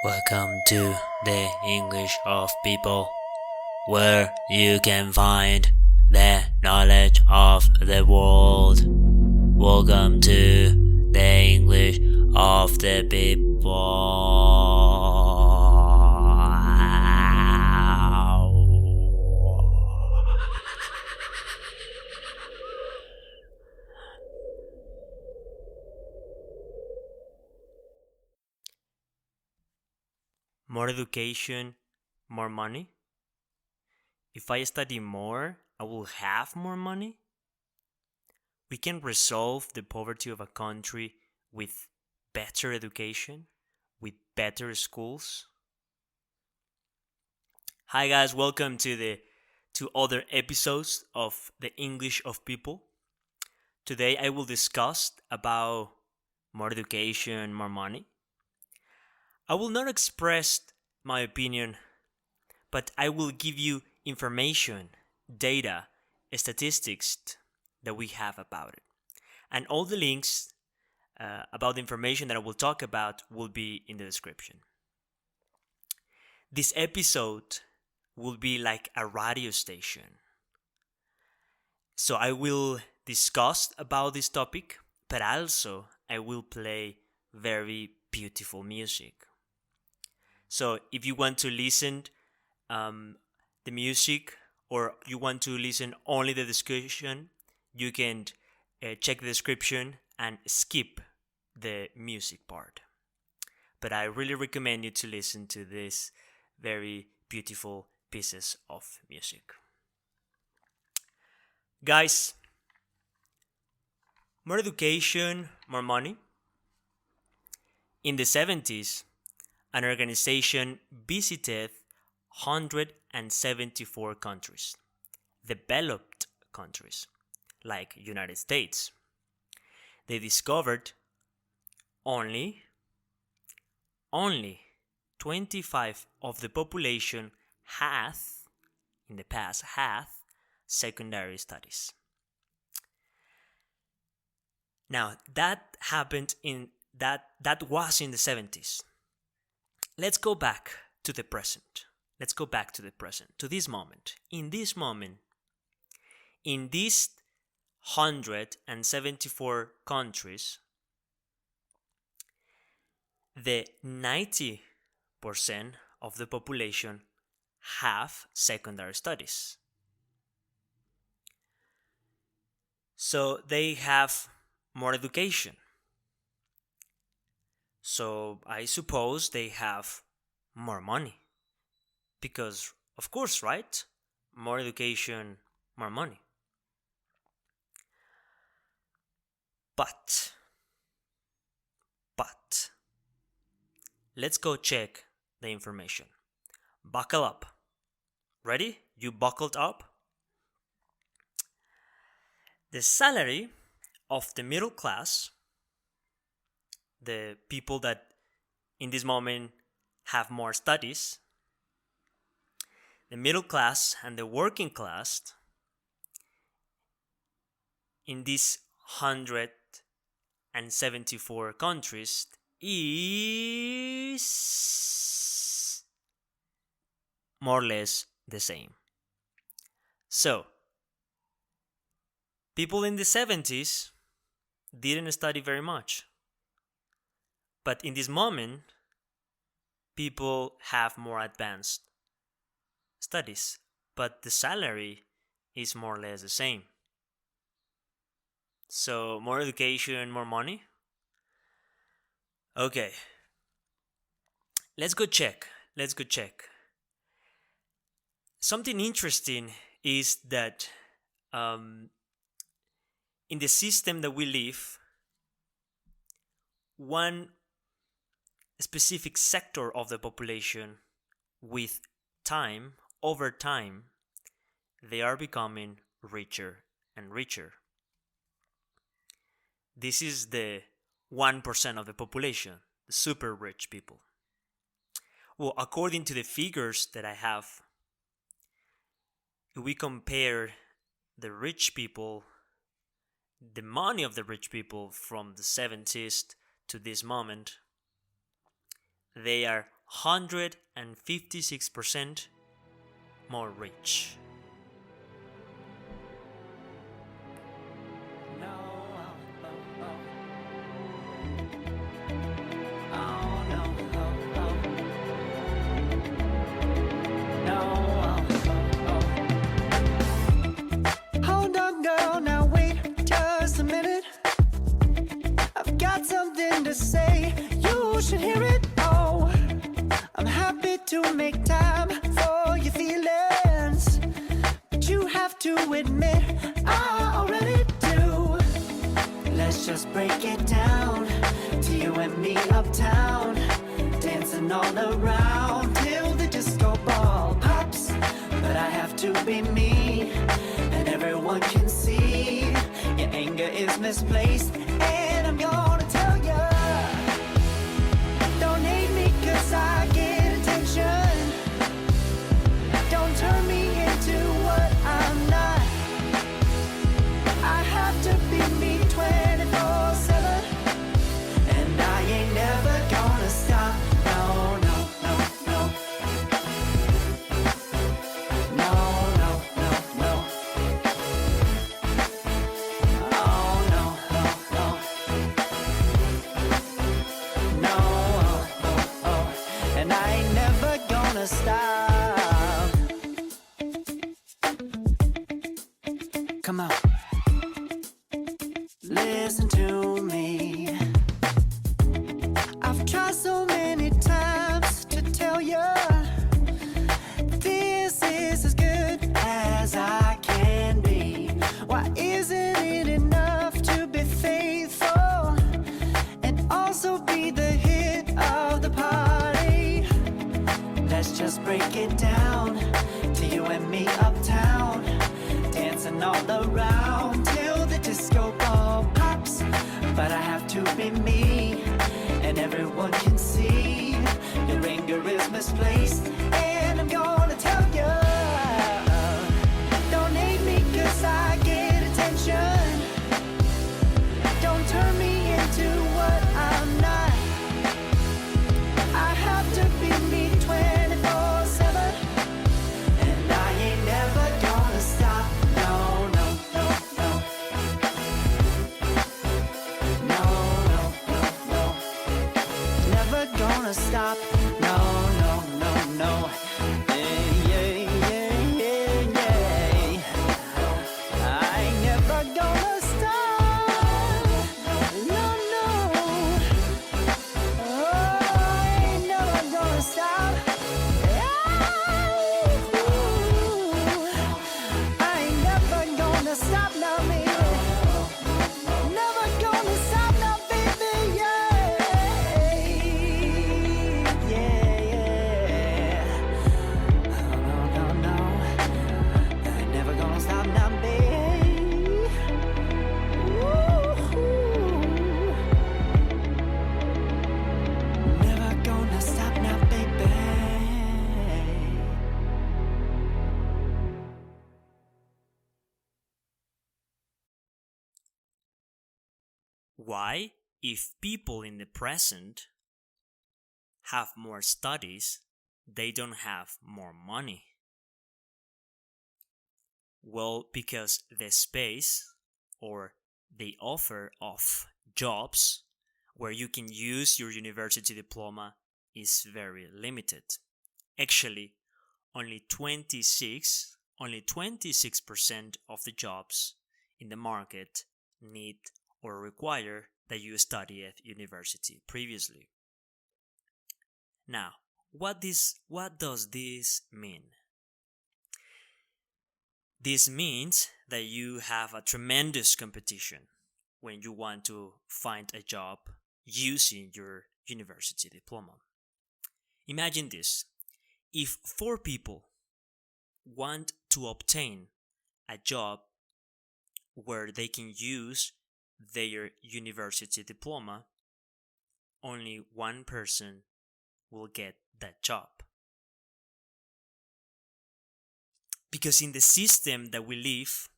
Welcome to the English of People, where you can find the knowledge of the world. Welcome to the English of the People. More education, more money? If I study more, I will have more money? We can resolve the poverty of a country with better education, with better schools. Hi guys, welcome to other episodes of the English of People. Today I will discuss about more education, more money. I will not express my opinion, but I will give you information, data, statistics that we have about it. And all the links about the information that I will talk about will be in the description. This episode will be like a radio station. So I will discuss about this topic, but also I will play very beautiful music. So if you want to listen the music or you want to listen only the discussion, you can check the description and skip the music part. But I really recommend you to listen to these very beautiful pieces of music. Guys, more education, more money. In the 70s, an organization visited 174 countries, developed countries like United States. They discovered only 25 of the population had secondary studies. Now that happened that was in the 70s. Let's go back to the present. To this moment. In these 174 countries, the 90% of the population have secondary studies. So they have more education. So I suppose they have more money. Because, of course, right? More education, more money. But, let's go check the information. Buckle up. Ready? You buckled up? The salary of the middle class, the people that in this moment have more studies, the middle class and the working class in these 174 countries is more or less the same. So, people in the 70s didn't study very much. But in this moment, people have more advanced studies, but the salary is more or less the same. So, more education, more money? Okay. Let's go check. Something interesting is that in the system that we live, one specific sector of the population with time, over time, they are becoming richer and richer. This is the 1% of the population, the super rich people. Well, according to the figures that I have, if we compare the rich people, the money of the rich people from the 70s to this moment, they are 156% more rich. Hold on, girl, now wait just a minute. I've got something to say, you should hear it. Oh, I'm happy to make time for your feelings, but you have to admit I already do. Let's just break it down to you and me uptown, dancing all around till the disco ball pops. But I have to be me, and everyone can see your anger is misplaced. And I'm gonna tell ya, don't hate me 'cause I get attention. Don't turn me into what I'm not. I have to be me 24/7, and I ain't never gonna stop. No, no, no, no. No, no, no, no. Oh, no, no, no. No, oh, oh, oh. And I ain't never gonna stop. Come on. Listen to me. I've tried so many times to tell you this is as good as I can be. Why isn't it enough to be faithful and also be the hit of the party? Let's just break it down to you and me uptown, dancing all around till the disco ball pops. But I have to be me, and everyone can see your anger is misplaced. And I'm gonna tell you, don't hate me 'cause I get attention. Don't turn me into what I'm not. I have to be me 24/7, and I ain't never gonna stop. No, no, no, no. No, no, no, no. Never gonna stop. No, no, no, no. Yeah, yeah, yeah, yeah, yeah. I ain't never gonna stop. No, no. Oh, I ain't never gonna stop. I ain't never gonna stop now, baby. Never gonna stop now, baby. Yeah, yeah, yeah. No, no, no, no. I ain't never gonna stop now, baby. Woo-hoo. Never gonna stop now, baby. Why, if people in the present have more studies, they don't have more money? Well, because the space or the offer of jobs where you can use your university diploma is very limited. Actually, only 26% of the jobs in the market need or require that you study at university previously. Now, what does this mean? This means that you have a tremendous competition when you want to find a job using your university diploma. Imagine this. If 4 people want to obtain a job where they can use their university diploma, only one person will get that job. Because in the system that we live,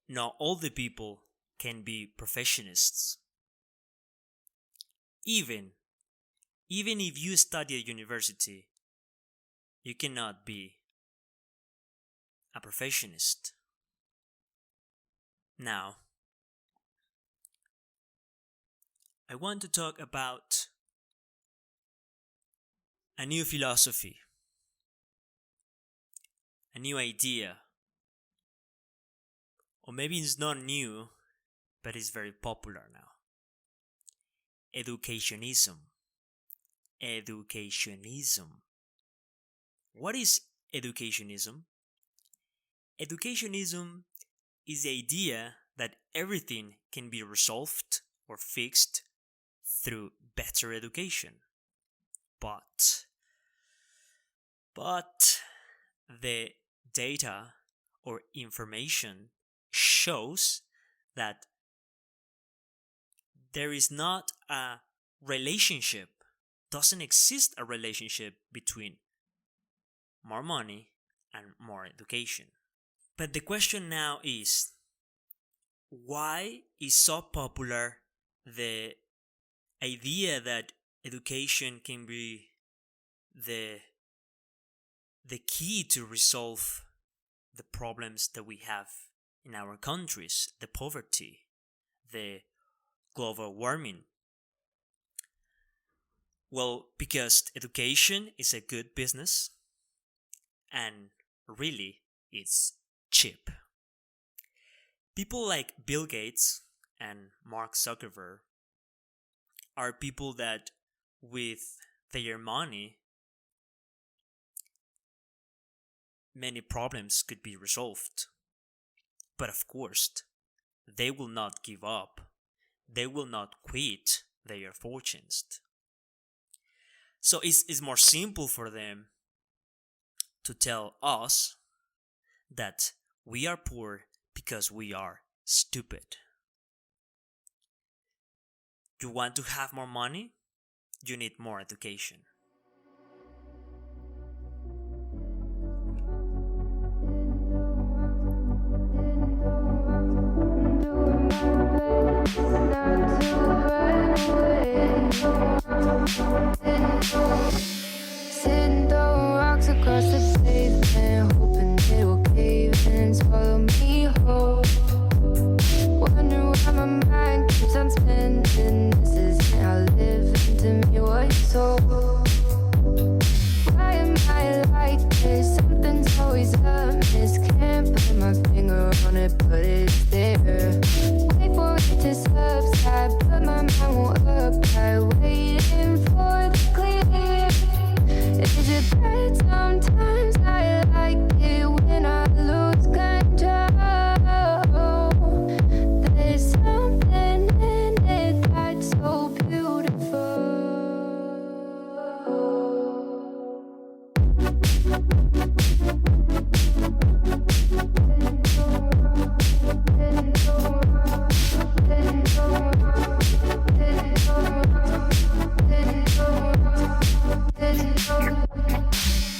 not all the people can be professionists. Even Even if you study at university, you cannot be a perfectionist. Now, I want to talk about a new philosophy, a new idea, or maybe it's not new, but it's very popular now. Educationism. Educationism. What is educationism? Educationism is the idea that everything can be resolved or fixed through better education. But the data or information shows that there is not a relationship, doesn't exist a relationship between more money and more education. But the question now is, why is so popular the idea that education can be the key to resolve the problems that we have in our countries, the poverty, the global warming? Well, because education is a good business and really it's cheap. People like Bill Gates and Mark Zuckerberg are people that with their money many problems could be resolved. But of course, they will not give up. They will not quit their fortunes. So it's more simple for them to tell us that we are poor because we are stupid. You want to have more money? You need more education. Sitting throwing rocks across the pavement, hoping it will cave and swallow me whole. Wondering why my mind keeps on spinning. This isn't how living to me was told. Why am I like this? Something's always amiss. Can't put my finger on it, but it's there. Wait for it to subside, but my mind won't apply. Waiting for the clear. Is it bad sometimes? I like it when I lose control. There's something in it that's so beautiful.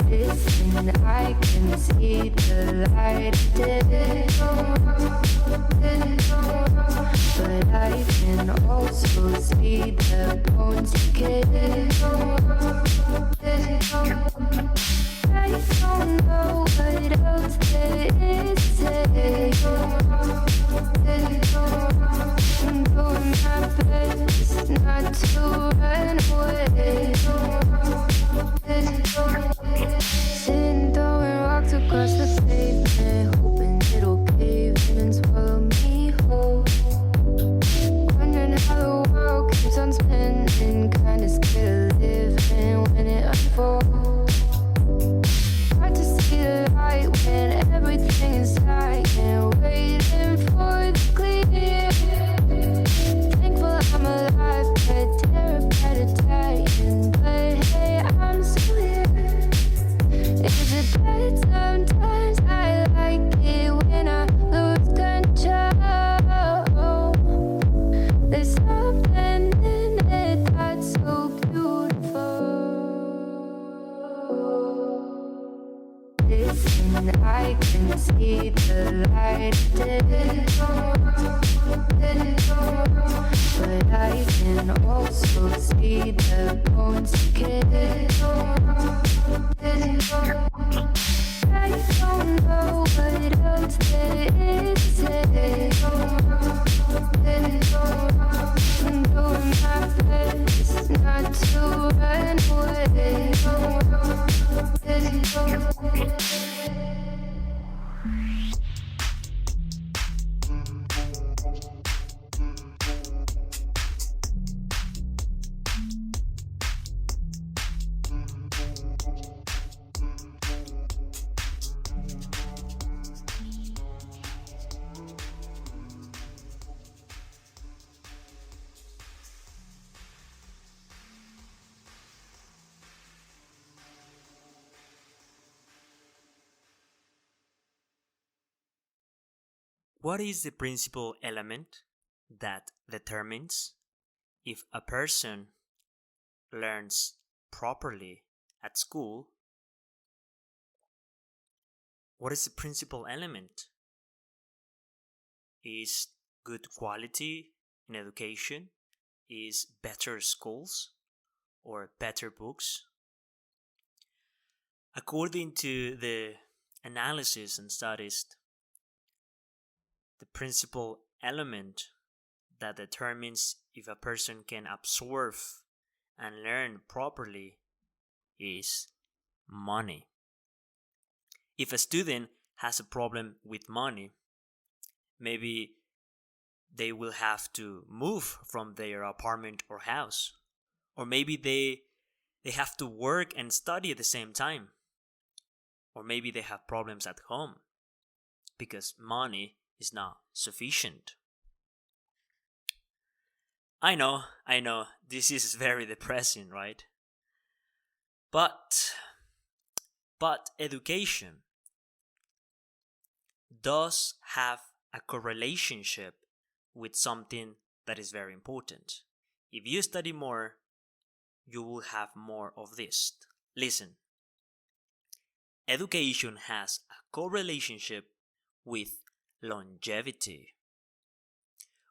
Listen, I can see the light, but I can also see the bones decay. I don't know what else there is to say. I'm doing my best not to run away. Sitting throwing rocks across the pavement, hoping it'll cave and swallow me whole. Wondering how the world keeps on spinning, kinda scared of living when it unfolds. Hard to see the light when everything is dying, waiting for the clear. Thankful I'm alive, but terrified of dying. But hey, I'm still here. Is it bad sometimes? can see the light, but I can also see the bones decay. I don't know what else there is to say. I'm doing my best not to run away. What is the principal element that determines if a person learns properly at school? What is the principal element? Is good quality in education? Is better schools or better books? According to the analysis and studies, the principal element that determines if a person can absorb and learn properly is money. If a student has a problem with money, maybe they will have to move from their apartment or house, or maybe they have to work and study at the same time, or maybe they have problems at home because money is not sufficient. I know, this is very depressing, right? But education does have a correlationship with something that is very important. If you study more, you will have more of this. Listen, education has a correlationship with longevity,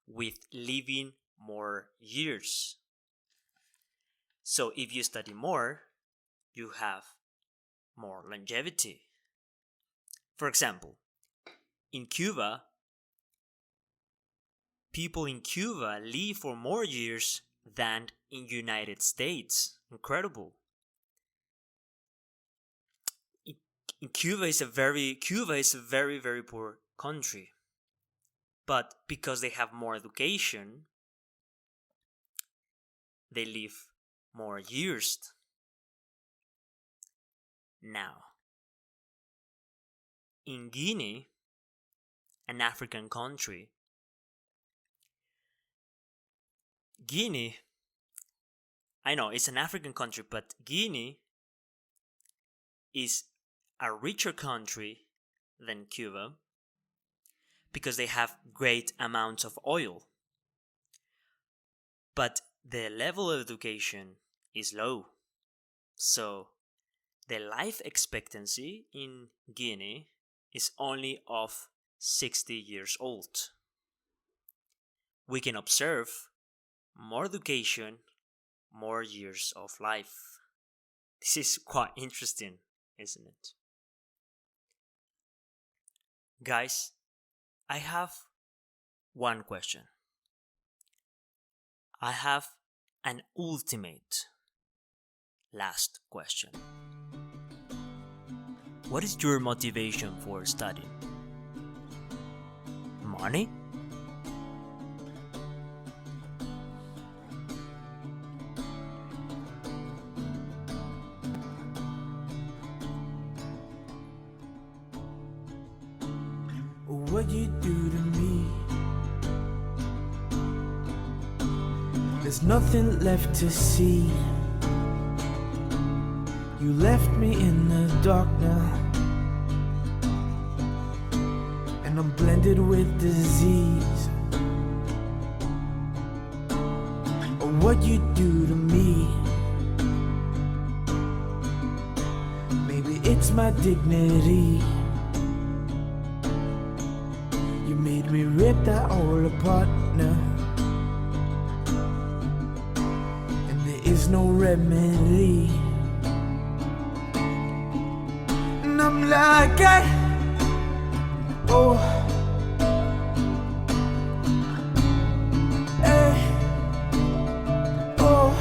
with living more years. So if you study more, you have more longevity. For example, in Cuba, people in Cuba live for more years than in United States. Incredible. Cuba is a very, very poor country. But because they have more education, they live more years. Now, in Guinea, an African country, Guinea, I know it's an African country, but Guinea is a richer country than Cuba because they have great amounts of oil. But the level of education is low. So the life expectancy in Guinea is only of 60 years old. We can observe more education, more years of life. This is quite interesting, isn't it? Guys, I have one question. I have an ultimate last question. What is your motivation for studying? Money? What you do to me, there's nothing left to see. You left me in the dark now, and I'm blended with disease. What you do to me, maybe it's my dignity. made me rip that all apart now, and there is no remedy. And I'm like, oh, hey, oh,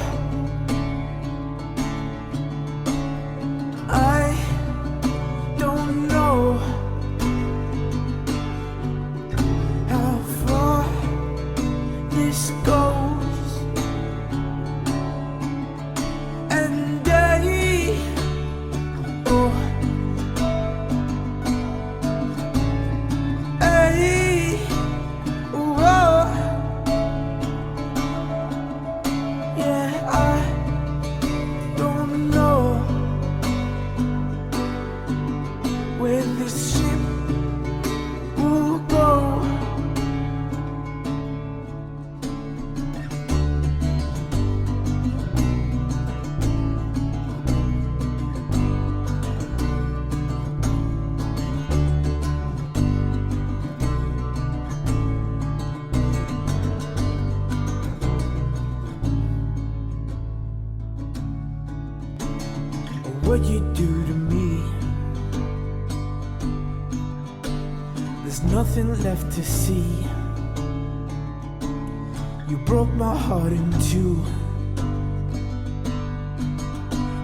I don't know how far this goes, and oh, hey, whoa, yeah, I don't know where this ship will go. What you do to me, there's nothing left to see. You broke my heart in two.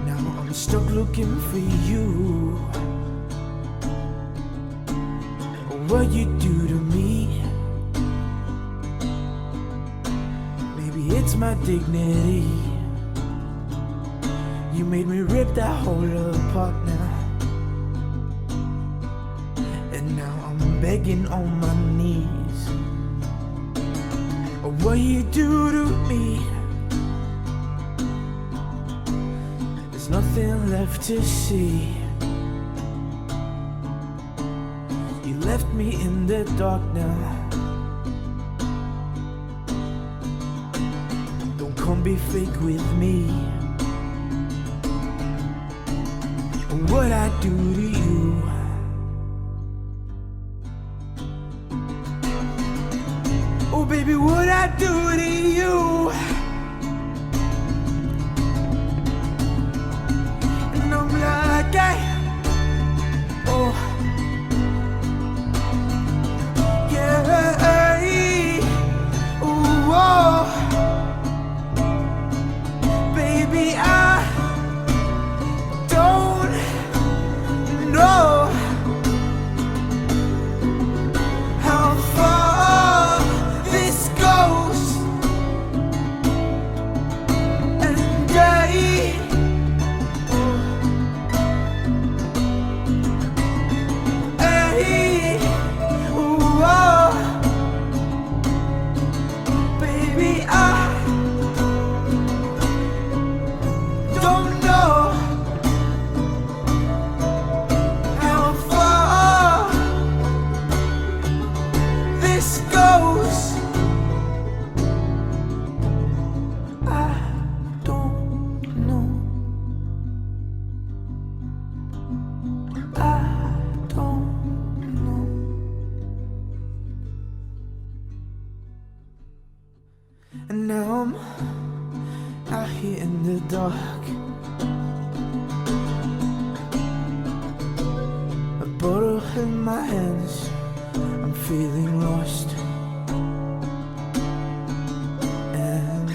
Now I'm stuck looking for you. What you do to me, maybe it's my dignity. You made me rip that whole apart now, and now I'm begging on my knees. What you do to me, there's nothing left to see. You left me in the dark now. Don't come be fake with me. What I do to you, oh baby, what I do to you. And I'm like, oh, yeah, oh, baby, I don't know how far this goes, and whoa, baby, I don't know how far this goes. I don't know. I don't know. And now I'm out here in the dark, a bottle in my hands, I'm feeling lost. And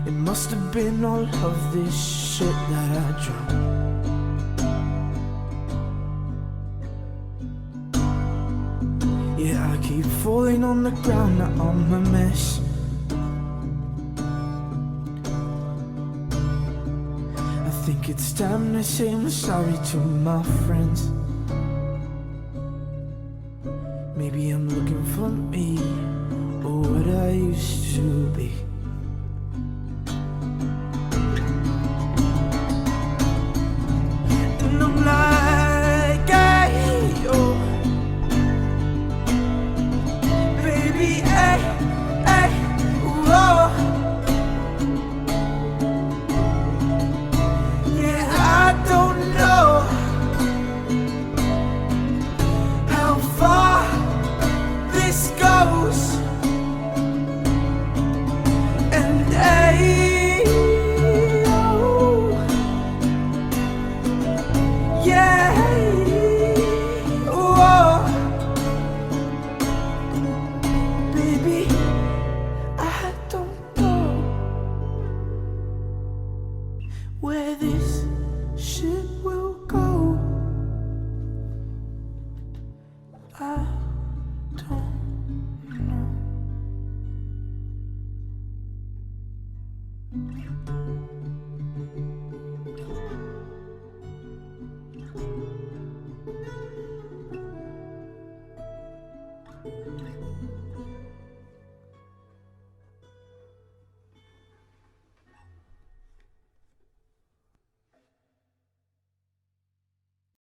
it must have been all of this shit that I drank. Yeah, I keep falling on the ground, now I'm a mess. I think it's time to say I'm sorry to my friends. Maybe I'm looking for me, or what I used to be.